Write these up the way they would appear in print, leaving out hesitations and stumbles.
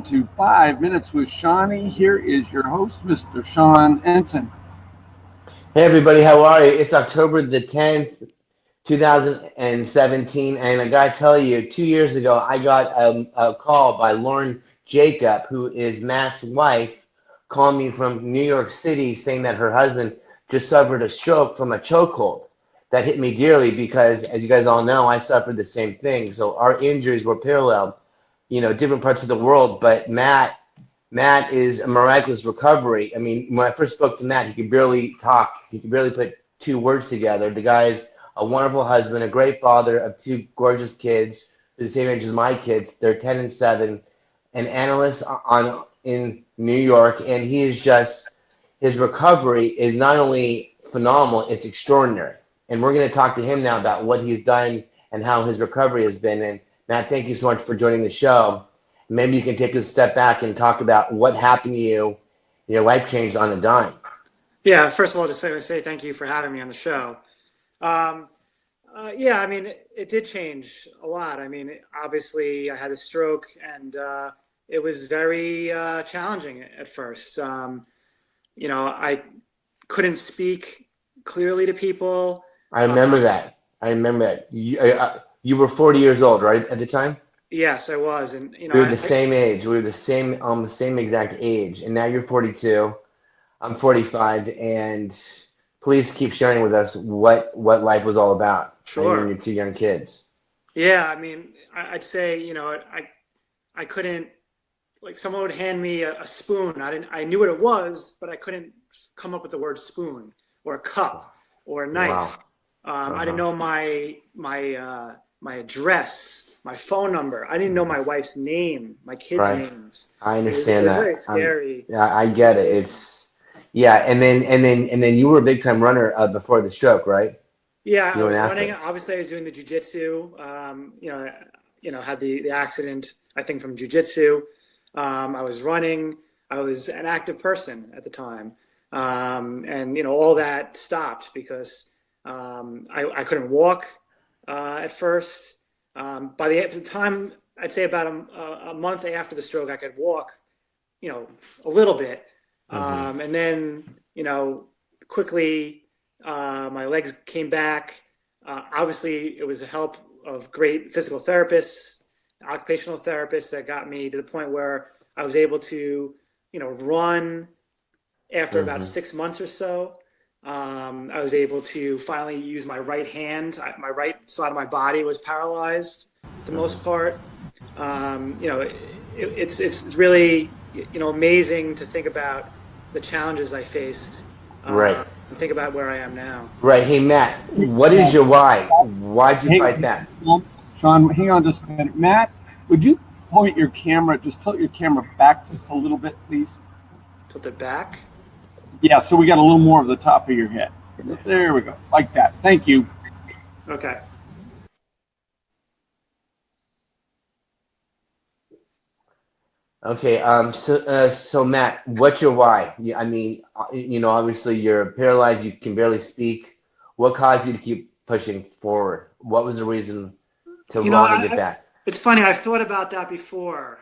to 5 Minutes with Shawnee. Here is your host, Mr. Sean Enton. Hey everybody, how are you? It's October the 10th, 2017, and I gotta tell you, 2 years ago I got a call by Lauren Jacob, who is Matt's wife, calling me from New York City saying that her husband just suffered a stroke from a chokehold. That hit me dearly because, as you guys all know, I suffered the same thing. So our injuries were parallel, different parts of the world, but Matt is a miraculous recovery. I mean, when I first spoke to Matt, he could barely talk. He could barely put two words together. The guy's a wonderful husband, a great father of two gorgeous kids, who are the same age as my kids. They're 10 and 7, an analyst in New York, and he is just his recovery is not only phenomenal, it's extraordinary. And we're going to talk to him now about what he's done and how his recovery has been. And Matt, thank you so much for joining the show. Maybe you can take a step back and talk about what happened to you. Your life changed on a dime. Yeah, first of all, just say thank you for having me on the show. Um, yeah, I mean, it did change a lot. I mean, obviously, I had a stroke, and it was very challenging at first. I couldn't speak clearly to people. I remember that. I remember that. You were 40 years old, right, at the time? Yes, I was, and We were the same age. We were the same exact age. And now you're 42. I'm 45. And please keep sharing with us what life was all about. You and sure. your two young kids. Yeah, I mean, I'd say, I couldn't, like, someone would hand me a spoon. I knew what it was, but I couldn't come up with the word spoon or a cup or a Wow. knife. I didn't know my address, my phone number. I didn't know my wife's name, my kids' Right. names. I It understand was very that. scary Yeah, I get it. situation. It's yeah, and then you were a big time runner before the stroke, right? Yeah, I You went was running. after. Obviously, I was doing the jujitsu. Had the accident, I think, from jujitsu. I was running. I was an active person at the time, and all that stopped because I couldn't walk at first. By the time, I'd say about a month after the stroke, I could walk, a little bit, Hmm. and then quickly my legs came back. Obviously, it was the help of great physical therapists, occupational therapists that got me to the point where I was able to, run after about Hmm. 6 months or so. I was able to finally use my right hand. My right side of my body was paralyzed for the most part. It's really amazing to think about the challenges I faced Right. and think about where I am now. Right. Hey, Matt, what is Uh, your why? Why'd you hey, fight back? Sean, hang on just a minute. Matt, would you point your camera, just tilt your camera back just a little bit, please? Tilt it back. Yeah, so we got a little more of the top of your head. There we go, like that. Thank you. Okay. Okay. So Matt, what's your why? I mean, obviously you're paralyzed. You can barely speak. What caused you to keep pushing forward? What was the reason to You know, want to get back? it's funny. I've thought about that before.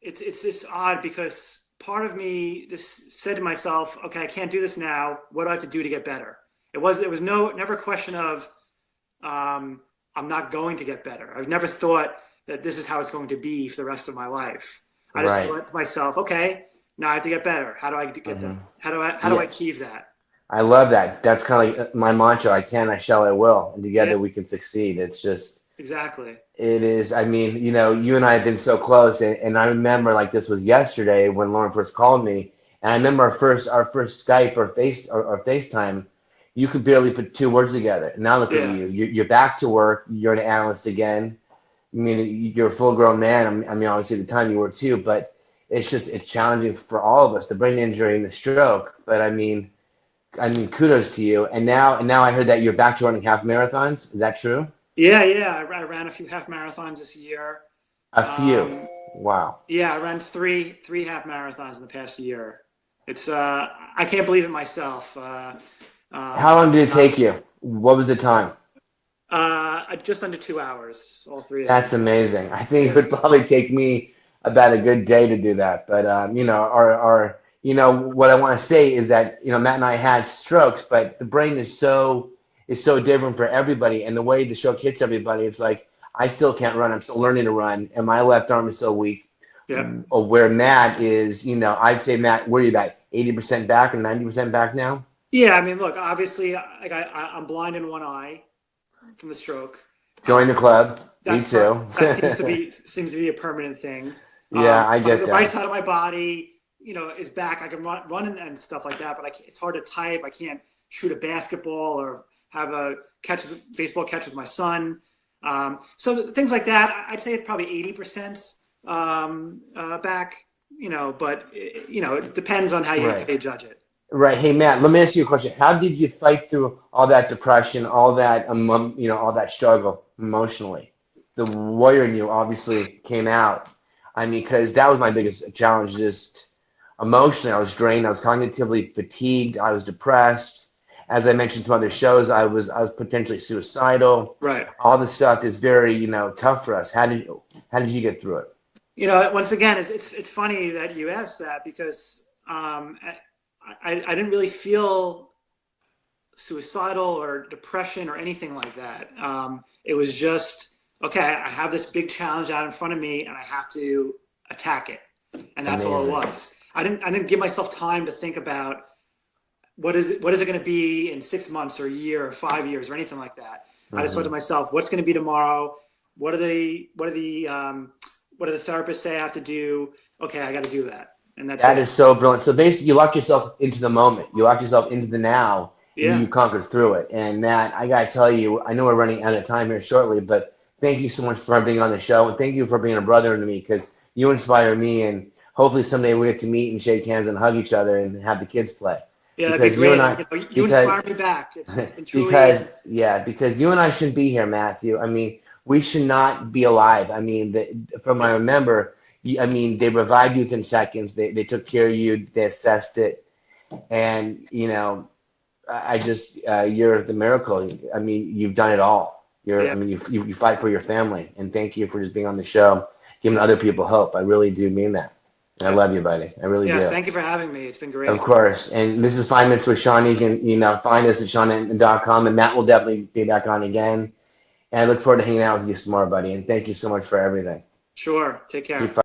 It's just odd because part of me just said to myself, "Okay, I can't do this now. What do I have to do to get better?" It was never a question of I'm not going to get better. I've never thought that this is how it's going to be for the rest of my life. I just Right. thought to myself, "Okay, now I have to get better. How do I get that? Hmm. How do I Yeah. achieve that?" I love that. That's kind of like my mantra. I can, I shall, I will. And Yeah, together we can succeed. It's just, exactly. it is. I mean, you and I have been so close. And I remember like this was yesterday when Lauren first called me. And I remember our first Skype or FaceTime, you could barely put two words together. Now look at Yeah, you. You're back to work. You're an analyst again. I mean, you're a full grown man. I mean, obviously at the time you were too, but it's challenging for all of us, the brain injury and the stroke. But I mean, kudos to you. And now I heard that you're back to running half marathons. Is that true? yeah. I ran a few half marathons this year. A few. Um, Wow. yeah, I ran three half marathons in the past year. It's I can't believe it myself. How long did it Not take you? What was the time? just under 2 hours, all three of them. That's amazing. I think it Yeah, would probably take me about a good day to do that. But you know, you know, what I want to say is that, you know, Matt and I had strokes, but the brain is so different for everybody, and the way the stroke hits everybody, it's like I still can't run. I'm still learning to run, and my left arm is so weak. Yeah. Where Matt is, you know, I'd say, Matt, where are you at? 80% back or 90% back now? Yeah, I mean, look, obviously, like I'm blind in one eye from the stroke. Join the club. Me That's too. that seems to be a permanent thing. Yeah, I get The right that. side of my body, you know, is back. I can run and stuff like that, but it's hard to type. I can't shoot a basketball or have a baseball catch with my son. So things like that, I'd say it's probably 80% back. You know, but you know, it depends on how you judge it. Right. Hey, Matt, let me ask you a question. How did you fight through all that depression, all that, you know, all that struggle emotionally? The warrior in you obviously came out. I mean, because that was my biggest challenge, just emotionally. I was drained. I was cognitively fatigued. I was depressed. As I mentioned some other shows, I was potentially suicidal. Right. All this stuff is very, you know, tough for us. How did you get through it? You know, once again, it's funny that you asked that because I didn't really feel suicidal or depression or anything like that. It was just, okay, I have this big challenge out in front of me and I have to attack it. And that's all it was. I didn't give myself time to think about what is it going to be in 6 months or a year or 5 years or anything like that. I just thought to myself, what's going to be tomorrow? What do the therapists say I have to do? Okay, I got to do that. And That is so brilliant. So basically, you lock yourself into the moment. You lock yourself into the now, and Yeah. you conquered through it. And Matt, I gotta tell you, I know we're running out of time here shortly, but thank you so much for being on the show, and thank you for being a brother to me because you inspire me. And hopefully someday we get to meet and shake hands and hug each other and have the kids play. Yeah, that'd be Because you great. and And I, you because inspire me back. It's been truly. because yeah, because you and I shouldn't be here, Matthew. I mean, we should not be alive. I mean, from I Yeah. remember, I mean, they revived you within seconds. They took care of you. They assessed it, and you know, I just you're the miracle. I mean, you've done it all. Yeah. I mean, you fight for your family, and thank you for just being on the show, giving other people hope. I really do mean that. And I Yeah. love you, buddy. I really Yeah. do. Thank you for having me. It's been Of great. course. And this is 5 Minutes with Sean. You can, you know, find us at sean.com, and Matt will definitely be back on again. And I look forward to hanging out with you some more, buddy. And thank you so much for everything. Sure. Take care. Keep